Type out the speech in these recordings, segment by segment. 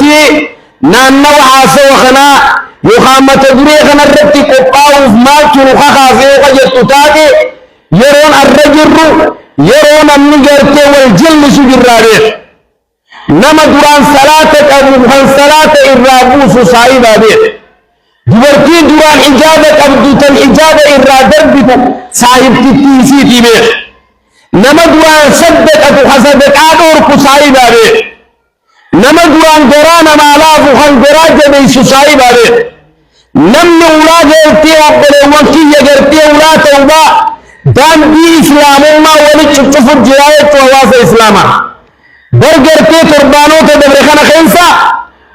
رتي نانو حاسو خنا يخامة دري خنا رتي قطاو ما كنو خخافي وقجت تاكي يرون الرجل يرون النجرتي والجل سجر رابيخ نما دران صلاة أبو خان صلاة الرابوس صاحب أبيخ دورتي دران إجابة أبدوتن إجابة الرادر بكو صاحب تتيسي تبيخ نما دران صدق أبو حسدك آدور كصاحب أبيخ نما دران دران مالاف خان دراجة بيسو صاحب أبيخ نمني أولاد يرتي أبدل وكي يجرتي أولاد توبا دان دي إسلامه ما ولي تشوف الجراية وواس إسلامه برجرتي تربانو تدبرخنا خينسا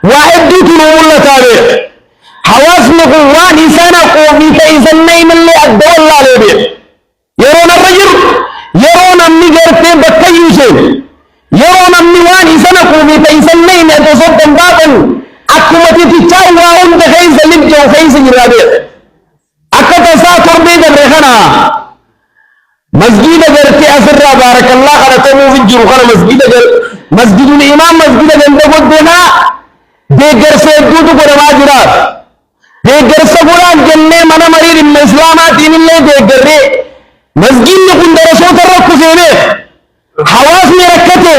واحد دي تنوم الله تابع حواس نقوان إسانا قومي تإذن نيم اللي أدو الله لبيع يرون الرجل يرون أمني جرتي بكي يوسين يرون أمني وان إسانا قومي تإذن نيم أدو صدن بابن أكمتي تتاو واهم تخيز لبجا وخيز جرابيع أكتا تربي دبرخنا مسجد جرتي أسرى بارك الله على تمو في الجروخنا مسجد الإمام مسجد جندقود بنا ديگر سيدوتو قرما جرات ديگر سقران جنة منا مرير الإسلامات دين الله ديگر ري مسجد نكون درسوت الركو سينه حواس مركته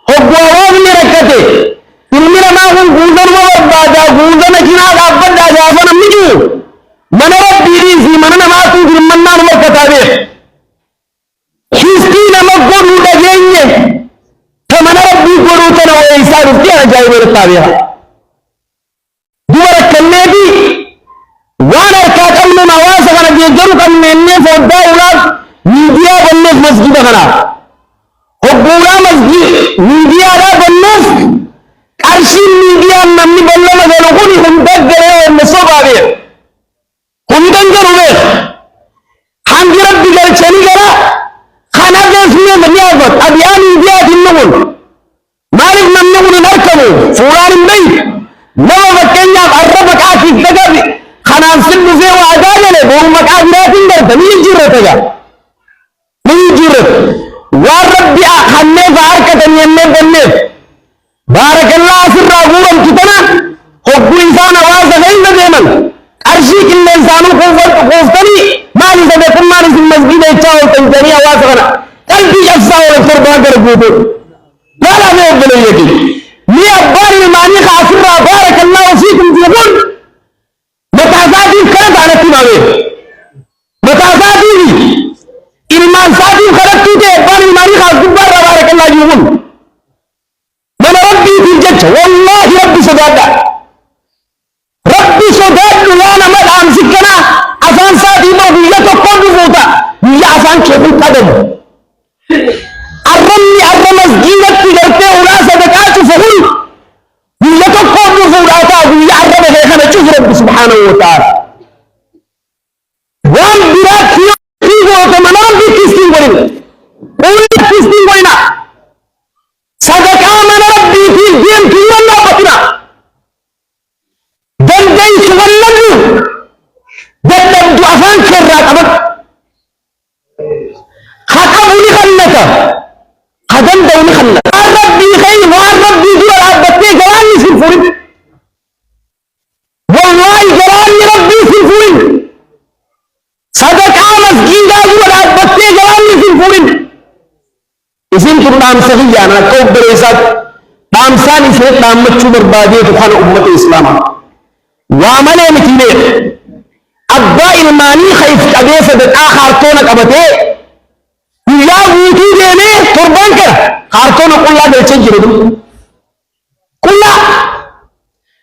حقوواز مركته تلمنا ما هم قوزن وبادا قوزن جناد أبدا جافنا مجو من رب ديريزي من نماتو جرمنا نمكتابه خيستينا مقبول لجيني فمن ربي قروتنا وإيسان فيها جاي مرتابها دورك النبي وانا كاكلنا نواسا وانا جيجرك من النف والدولات ميديا بالنف مسجد خنا حقولا مسجد ميديا لا بالنف قرشين ميديا نمي بالله مغلقوني هم دقره ونصوبا بيه هم دنجروا بيه هم جرد بجل چني گرا خانا جسمي مليابت أبياني بيات النمون مالك نمنون نركبه فوران البيت نوى بكينا قربك آكي دقر خانا سلو زي وعدالة بورو مكاد راتين درت مين جرتك مين جرت والرب خاني فاركة يمي بنيف بارك الله سر غورم كتنا حب إنسان واسا غين ديمن أرشيك الإنسانو خوفتني مالي سبكم مالي في المسجد يتشاو تنجاني واسا غنا قلبي أفسا والقربان كربوتو لا لا يقبل يدي لي أبار الماني خاسر بارك الله فيكم تقول متعزاتي كانت على التمامين متعزاتي إلمان ساتي خلقتو تي أبار الماني خاسر بارك الله يقول من ربي في الجج والله ربي صدادا ربي صداد وانا مدعم سكنا أسان ساتي ما بيجا تقول بفوتا بيجا أسان كيف القدم الرمي مسجدك تجربه ولا صدقات فقول بيجا تقول بفوتا بيجا الرمي خيخنا تشوف رب سبحانه وتعالى وان براك فيه وتمنام بكستين قرين قولي كستين قرين صدقاء من ربي في الدين كي الله بطنا دندين سولنو دندن دعفان كراك أبك خطبوني خلتا خدم دوني خلتا ربي خير ربي دول عبدتي جواني سنفورين والله جواني ربي سنفورين صدقاء مسجد دول عبدتي جواني سنفورين إذن كن نام سغيا أنا كوب بريسات نام ساني سيد نام مچو بربادية تخان أمة الإسلام وعمل مكينة أبا الماني خيف كبير صدقاء خارطونك أبتي يا ويتي ديني قربان كر خارطونك كلها بيچن جردو كلها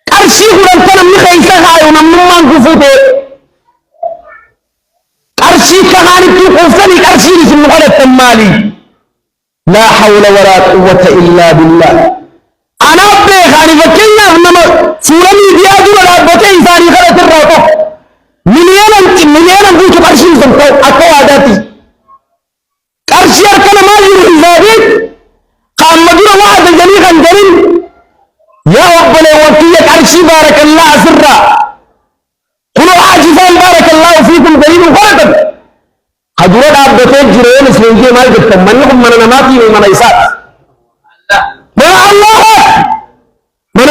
كرشي قرنطان أمي خيسا خايو نممان كفوته كرشي كهاني تو قفتني كرشي لسن مقالة تمالي لا حول ولا قوة إلا بالله أنا أبدي خاني فكينا إنما سورمي ديادو ولا أبدي إنساني خلط الرأطة مليانا بوتو قرشي سمتو أكو عاداتي قرشي أركنا ما يرو إزابيت قام مدينة واحدة جميعا جرين يا ربنا وكية قرشي بارك الله سرا كلوا عاجزان بارك الله فيكم قريب وقرطا حضورات عبدتين جرين اسلنجي مال جبتا منكم من نماتي ومن إيسات من الله من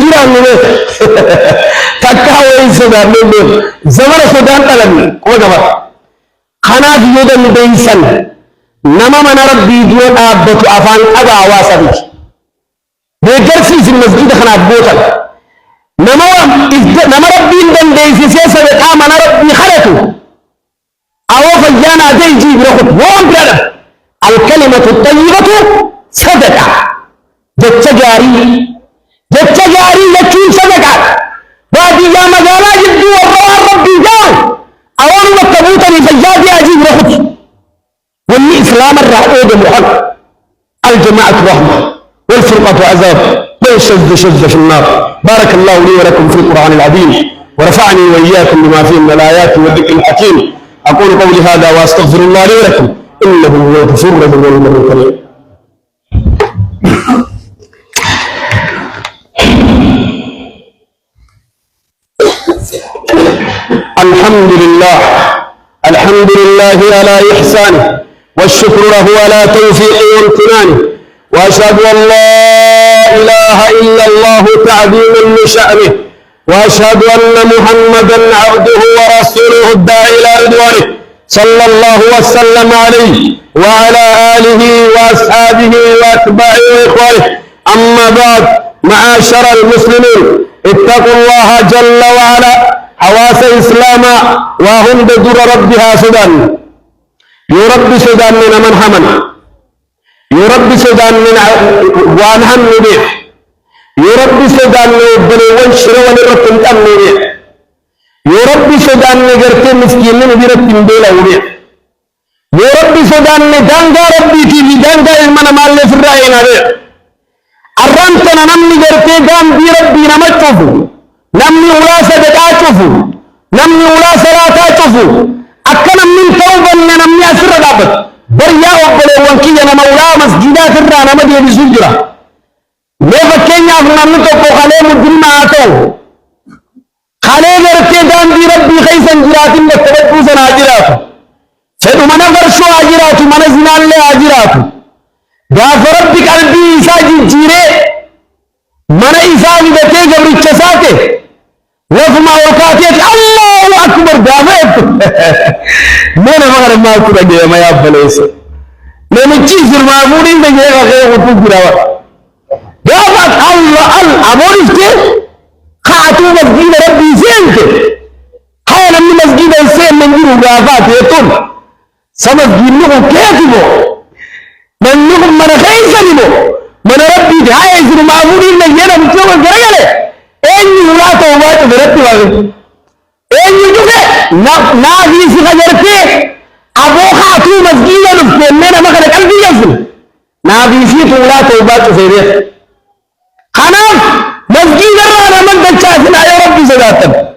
جيران نبي تكاوي سودان نبي زمر سودان تلني وجبا خنا في يد البيسن نما من ربي دون أبدو أفان أبا واسبي بيجرسي في المسجد خنا بوتل نما ربي دن ديسي سياسة من ربي خلته أو فجانا دي جيب رخط وان بلد الكلمة الطيبة صدقة جتجاري يكون صدقة وادي يا مجالا جدو والروار ربي جاو أول وكبوتني فجادي أجيب رخط واللي إسلام الرحمة محق الجماعة رحمة والفرقة عذاب والشذ شذ في النار. بارك الله لي ولكم في القرآن العظيم ورفعني وإياكم بما فيه من الآيات والذكر الحكيم. أقول قولي هذا وأستغفر الله لي ولكم إنه هو الغفور الرحيم. الحمد لله على إحسانه والشكر له على توفيقه وامتنانه وأشهد أن لا إله إلا الله تعظيما لشأنه وأشهد أن محمدا عبده ورسوله الداعي إلى رضوانه صلى الله وسلم عليه وعلى آله وأصحابه وأتباعه وإخوانه. أما بعد معاشر المسلمين اتقوا الله جل وعلا حواس إسلاما وهم بدر ربها سودان يرب سودان من من حمل يرب سودان من وانهم نبيح يرب سودان من بلوان شروا لرتم تم نبيح يرب سودان من غرت مسكين من برتم بلا نبيح يرب سودان من دانغا ربي في دانغا من مال في الرأي نبيح أرنتنا نمني غرت دام بربي نمتفو نمني ولا صدقاتفو نمني ولا صلاتاتفو أكنا من توبا نمني أسر دابت بريا وقبل وانكي أنا مولا مسجدات الرانا مدينة بسجرة ليه كينيا فنان تو خالي مدين آتو خالي غرتي دان دي ربي خيسا جراتي متبقوسا آجراتو سيدو منا فرشو آجراتو منا زنان لي آجراتو غاف ربي قلبي إيسا جيري منا إيسا جبتي جبري چساته وفما وقاتيت الله أكبر دامت منا مغر ما كنا جيه ما يابليس لمن چيز المعمولين بجيه غير وطو جراوة غافت الله الأموريسته خاتو مسجد ربي سينته حالا من مسجد السين من جيرو غافات يطول سمسجد نغو كيتبو من نغو من خيسنبو من ربي دعاية المعمولين بجيه مجيوه جريالي أني ولا توبات برتي واقف أني جوكي نادي سخجرتي أبو خاتو مسجد نفسه منا مخلق قلبي يفل نادي سيت ولا توبات سيري خناف مسجد الرانا من دلشاسنا يا ربي زداتنا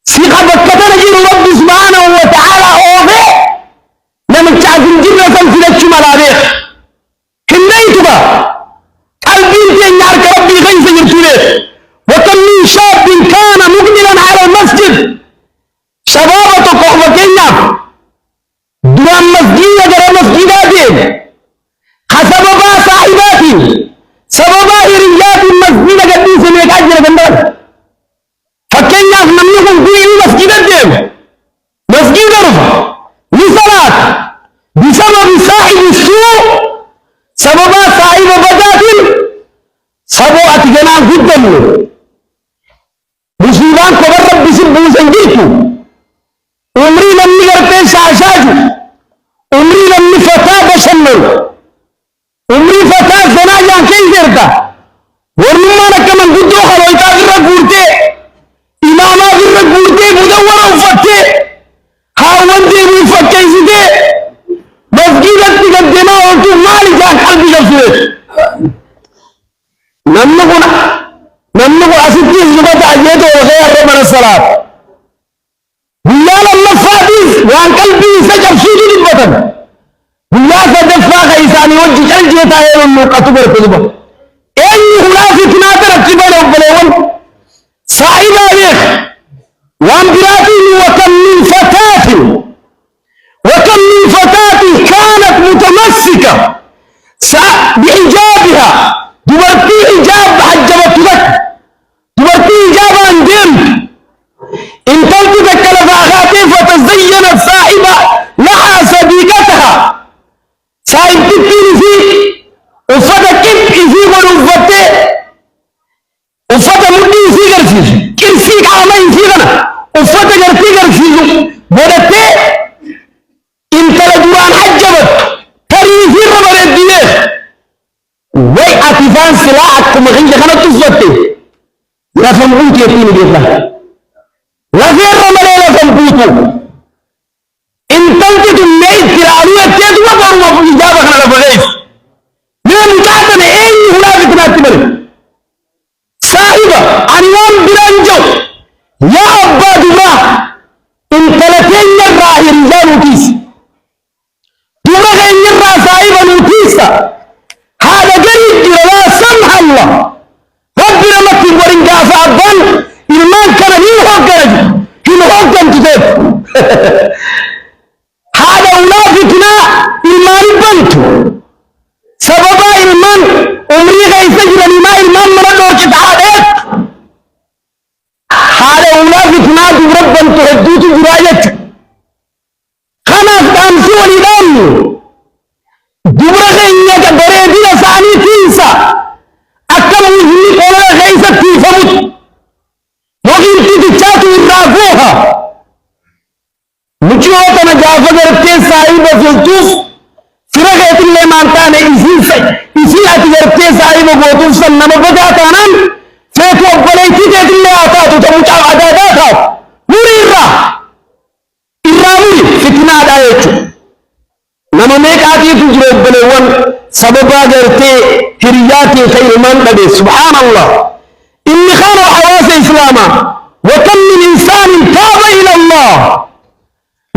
سيخا بكتنا جير ربي سبحانه وتعالى أوفي نمت شاسن جير سلسلة شمالاريخ كنيتبا قلبي تنيار كربي غيث يرتوليه وكم من شاب كان مقبلا على المسجد شبابة قهوة كينيا دوام مسجد جرى مسجدات خسببا صاحبات سببا إريات المسجد قديس ميكاجر بندر فكينيا نميهم في المسجدات مسجد رفع لصلاة بسبب صاحب السوء سببا صاحب بدات سبوات جنان جدا مسلمان كبر ربي سبوسن جيتو عمري لم يرتي ساشاجو عمري لم فتاة بشمل عمري فتاة زناجان كيف يرتا ورنما نكمن قدو خلويتا ذرة قورتي إماما ذرة قورتي مدورة وفتي هاوان دي مفتي سيدي مسجدت تقدمها وانتو مالي جان قلبي جفوه نمنقو أسديس جبت عجيته وغير ربنا الصلاة بيالا المفاديس وان قلبي سجب سيدي للبطن بيالا فدفا خيساني وجه جنجيتا يلو النقطة بركضبا أي خلافي كناتر اكتبالا وبلوان سائلا بيخ وان براتين وكم من فتاة كانت متمسكة بإجابها دورتي إجاب حجبت لك uffata qiphisii godhu uffattee uffata mudhii isii garsiisu qirsii qaama isii kana uffata gartii garsiisu godhattee intala duraan hajjabattu tarii isiirra bareeddinee way ati faan silaa akkuma kiyya kanatti uffatte lafan buuteettiin deebla lafeerra malee lafan buutu intalti tunnee itti ilaaluu jetteetuma garuma ijaaba kana lafa geessu mee mucaatana eenyu hulaa fitnaatti male saahiba ani waan biraan jiru yaa abbaa dubraa intala keenyarraa hiriyaa nuutiis dubra keenyarraa saahiba nuutiisa haadha gadi jira yaa samha Allah rabbi namatti warin gaafa abbaan ilmaan kana hin hooggana hin hooggantu teetu haadha ulaa fitnaa ilmaani bantu sababaa ilmaan umrii keessa jiranii maa ilmaan mana dhoorkita haadheet haadha ulaa fitnaa dubra bantu hedduutu jiraa jecha kanaaf dhaamsi walii dhaamnu dubra keenya ka bareedina isaanii tiinsa akka muuzini qolaa keessa tiifamutti yookiin titichaatu irraa gooha muciyoo tana gaafa gartee saahiba filtuuf fira keetillee maan taane isii ati gartee saahiba gootuuf san nama bagaa taanaan feetu obboleettii keetillee haa taatu ta mucaaf adaadaa taatu muri irraa muri fitnaadhaa jechuudha nama meeqaatiitu jira obboleewwan sababaa gartee hiriyaatiin ka ilmaan dhabe subhaanallah inni kana hawaasa islaamaa وكم من إنسان تاب إلى الله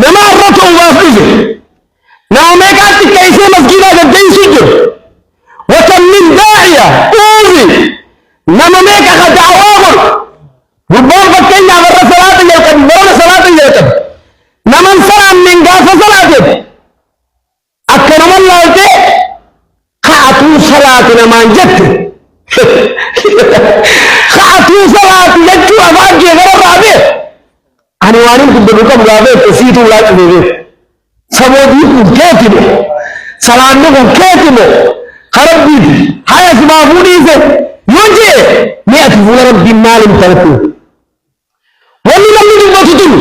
لما أردته وافقه نعم يقعد كيسي مسجدة الدين سجر وكم من داعية أوزي لما ميكا قد دعواهم ربما فكينا غير صلاة يلقب ولا صلاة يلقب لما انسان من قاس صلاة أكرم الله يتي قعتوا صلاة لما انجدت خاطو صلاة يجو أفاجي غير رابع أنا وارين كنت بكم رابع تسيتو لا تبيه سبوديكم كاتبه سلامكم كاتبه خرب بيدي هاي اسمعوني إذا يوجي مئة فول ربي مال تركه واللي لم يجب وتتم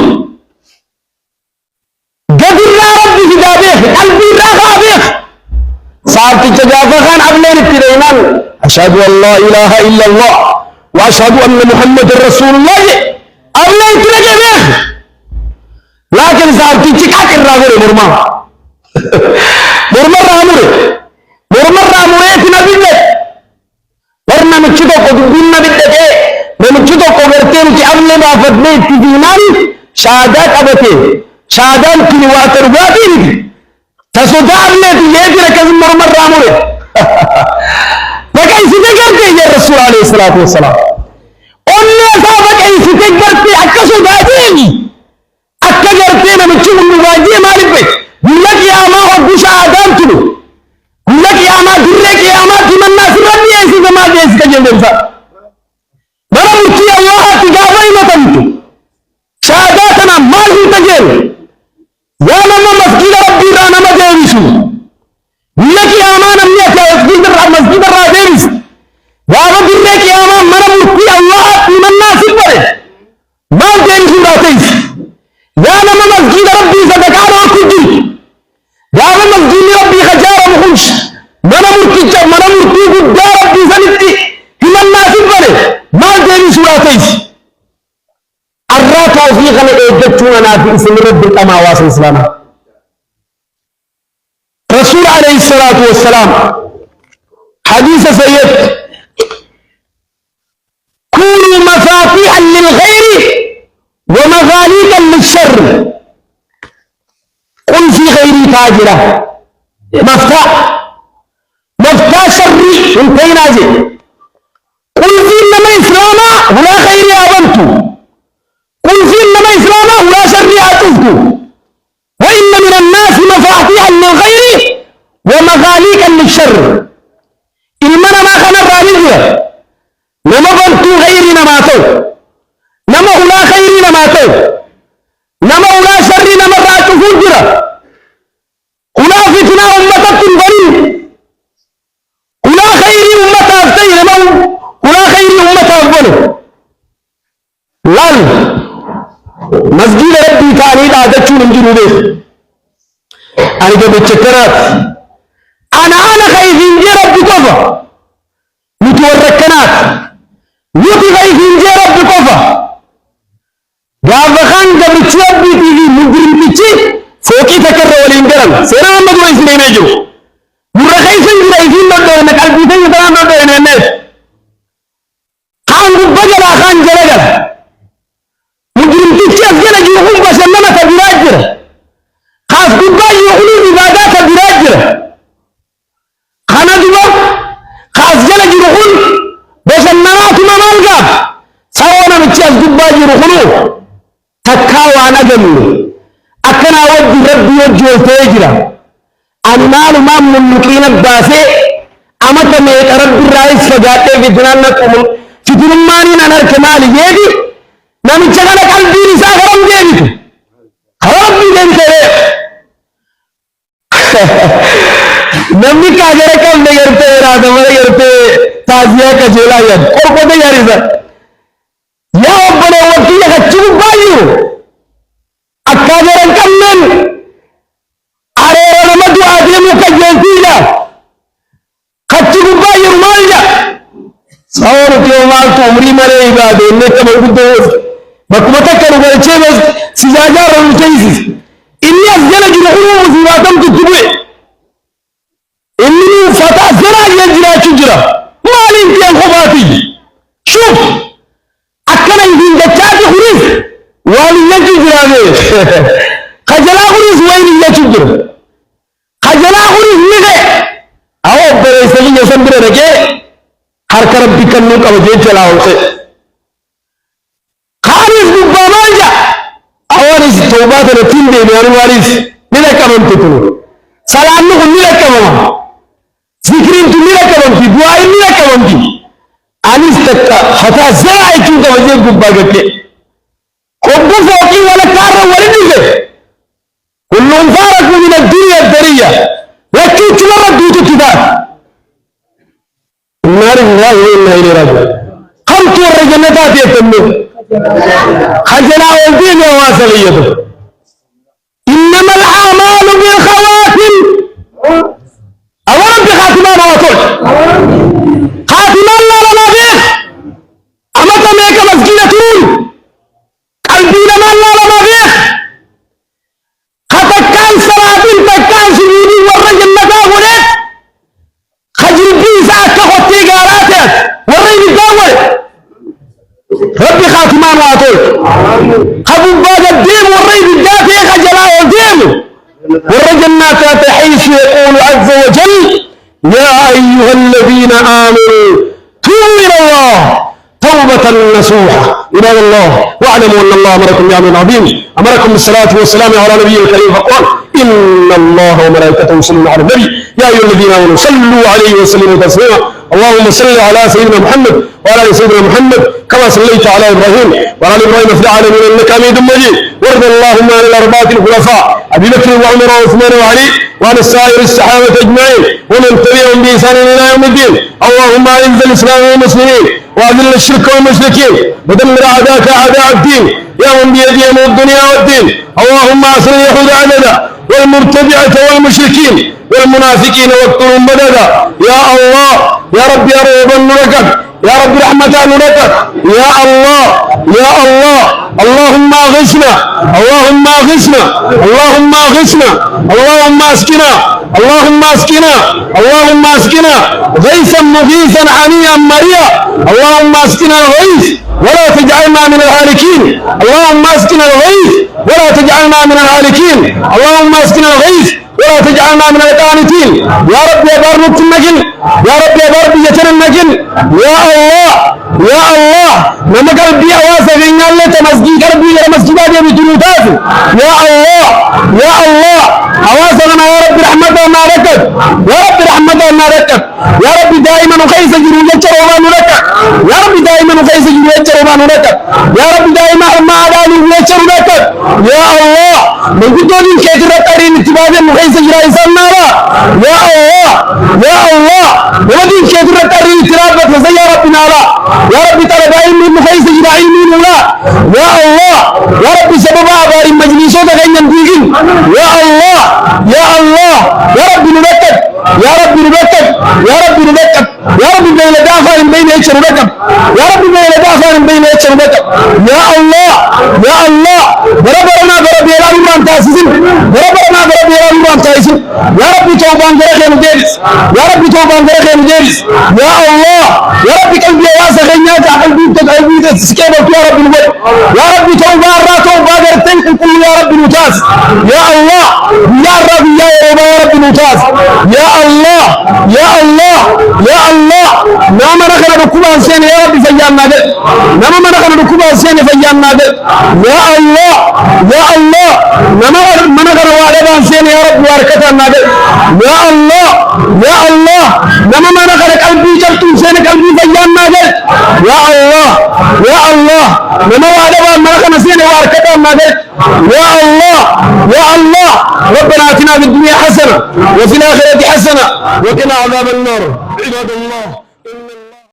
قدر يا ربي كتابه قلبي راغابه صارت تجافة خان عبلين الترينان أشهد أن لا إله إلا الله وأشهد أن محمد رسول الله أبلين ترجمه لكن صارت تجاك الرابر مرمى راموري تنبيه ورنا مكتوب قدومنا بالدقاء ومكتوب قبرتين كأبلين أفضلين تدينان شهادات أبتين شهادات كنوات ربابين تصدار لي يجي لكذا راموري فكيف تجرتي يا رسول عليه الصلاة والسلام أولي صاحب كيف تجرتي أكسو داديني أكجرتي من تشوف المواجهة ما لبيت يقولك يا ما رب شهادان تلو يقولك يا ما درك يا ما تمنى سرني أيسي ما جيس كجندن فا برمتي الله تجاوي ما تنتو شهاداتنا ما هي تجر يا لما مسجد ربي رانا ما جيسو يقولك يا ما نميك يا مسجد الراديس يا رب لك يا ما مرمتي الله من الناس بره ما جيس راتيس يا لما مسجد ربي صدقان وكجي يا لما مسجد ربي خجار وخنش مرمتي قد ربي سنتي من الناس بره ما جيس راتيس الرات وفيق لإيجتنا في اسم رب الأماواس الإسلام رسول عليه الصلاة والسلام حديث سيد كونوا مفاتيحا للخير ومغاليقا للشر قل في غيري تاجرة مفتاح شري انتين عزيز قل في إنما إسلاما ولا خير أبنتو قل في إنما إسلاما ولا شر أتفتو وإن من الناس مفاتيحا للخير ومغاليقا للشر المنا ما كان الرجل نما بنتو غير نماتو نما أولا خير نماتو نما أولا شر نما راتو فجرة أولا فتنة أمتك بني داتشون نجرو به أنا قبل تكرات أنا خايفين جي ربي كفا متوركنات نوتي خايفين جي ربي كفا قابخان قبل تشوبي تيجي مجرم تيجي فوقي تكرر ولينجرم سينا محمد وإسمين يجو مرخيسين خايفين لدينا قلبيتين يتران لدينا الناس خان قبجل خان جلجل مجرم تيجي أسجل جيهم بسننا كبيراجر خاص قبجل يقولون إبادات كبيراجر خانا دوبا خاص جل جيهم بسننا تمامالغا سوانا متشاز قبجل يقولون تكاوى نجمي أكنا ودي ربي وجه تيجرا المال ما مملكين الباسي أمت ميت رب الرئيس فجاته في جنانكم في جنماني نهر كمال يدي نمي جعل قلبي نساء خرم جيبك خرم جيبك نمي كاجر كم نيرته رادا مريرته تازيا كجيلا يد قربته ياريزا يا أبنا وكيل خشوب بايو أكاجر كم من أرينا مدو أديمو كجيلا خشوب بايو مالجا صار كيومال تومري مري إبادة نكمل بدوس بكمتك كانوا بيتشيبس سجاجار ومتيسس إني أسجل جنوحه مصيباتهم تتبوي إني فتاة زرع يجرى شجرة مالي انتيان خباتي شوف أكنا يدين جتاتي خريف والي يجرى خجلا خريف وين يجرى خجلا خريف نغي أو بريسلي يسندر رجي حرك ربي كنوك أو جيد چلاو سے خارج ببامانجا أوارس توبات رتين دي بيان وارس نلك من تتنو سلام نقول نلك من ذكرين تنلك من في دعاء نلك من في أنيس تكا حتى زرعي كنت وجه بباقك قبو فوقي ولا كار ولا نزل كلهم فارقوا من الدنيا الدرية لكن تلرى دوت كتاب النار الله وإنا إليه راجعون خمت الرجنات يتمون خجلا والدين وواصليته إنما الأعمال بالخواتم أولا بخاتمان وطول خاتمان لا لما بيخ أمتا ميك مسجنتون قلبي لما لا لما بيخ خطكان سرابين تكان سجودين والرجنات أغنات خجل بيسا كخطي قاراتات ورين الدول ربي خاتمان واتول خبو بعد الدين ورين الدافع خجلاء الدين والرجنات حيث يقول عز وجل يا أيها الذين آمنوا توبوا إلى الله توبة نصوحة عباد الله واعلموا أن الله أمركم بأمر عظيم أمركم بالصلاة والسلام على نبي الكريم فقال إن الله وملائكته يصلون على النبي يا أيها الذين آمنوا صلوا عليه وسلموا تسليما اللهم صل على سيدنا محمد وعلى آل سيدنا محمد كما صليت على إبراهيم وعلى آل إبراهيم في العالمين إنك حميد مجيد وارض اللهم عن الأربعة الخلفاء أبي بكر وعمر وعثمان وعلي وعن السائر الصحابة أجمعين ومن تبعهم بإحسان إلى يوم الدين اللهم أعز الإسلام والمسلمين وأذل الشرك والمشركين ودمر أعداءك أعداء الدين يا من بيده أمر الدنيا والدين اللهم أصل اليهود عددا والمرتدعة والمشركين والمنافقين واقتلهم مددا يا الله يا رب يا رب نركك يا رب رحمة نركك يا الله يا الله اللهم أغثنا اللهم أغثنا اللهم أغثنا اللهم أسقنا اللهم أسقنا اللهم أسقنا غيثا مغيثا حنيا مريا اللهم أسقنا الغيث ولا تجعلنا من الهالكين اللهم أسقنا الغيث ولا تجعلنا من الهالكين اللهم أسقنا الغيث ولا تجعلنا من القانتين يا رب يا بار نبت النجل يا رب يا بار بيتنا النجل يا الله يا الله نما قلبي أواسا غينا الله تمسجي قلبي يا مسجدات يا بجنوتات يا الله يا الله أواسا غنا يا رب رحمته ما ركب يا رب رحمته ما ركب يا رب دائما وخيس جنو يجر وما نركب يا رب دائما وخيس جنو يجر وما نركب يا رب دائما ما عدالي يجر نركب يا الله من بدون كثير تارين اتباع مخيس جرا إنسان نارا يا الله ودين كثير تارين اتباع فزيا ربنا يا رب طلب علم مخيس جدا علم ولا يا الله يا رب سبب أبار مجلسوك غين ينتيجين يا الله يا الله يا رب نبتك يا رب نبتك يا رب نبتك يا رب بين دافع بين يكسر بكم يا رب بين دافع بين يكسر بكم يا الله يا الله بربنا برب يا رب ما تاسسين بربنا برب يا رب ما تاسسين يا رب توبان غير مجلس يا رب توبان غير مجلس يا الله يا رب قلبي واسع غنيات قلبي تقلبي تسكيب يا رب الوجه يا رب توبان راتو بادر تنقل يا رب المتاس يا الله يا رب يا رب المتاس يا الله يا الله يا الله نعم نخل ركوبان سين يا رب فيان نادر نعم نخل ركوبان سين فيان نادر يا الله يا الله نعم نخل وعدان سين يا رب واركتا نادر يا الله يا الله نعم نخل قلبي جلتم سين قلبي فيان نادر يا الله يا الله نعم وعدان نخل سين واركتا نادر يا الله يا الله ربنا آتنا في الدنيا حسنة وفي الآخرة حسنة وقنا عذاب النار عباد الله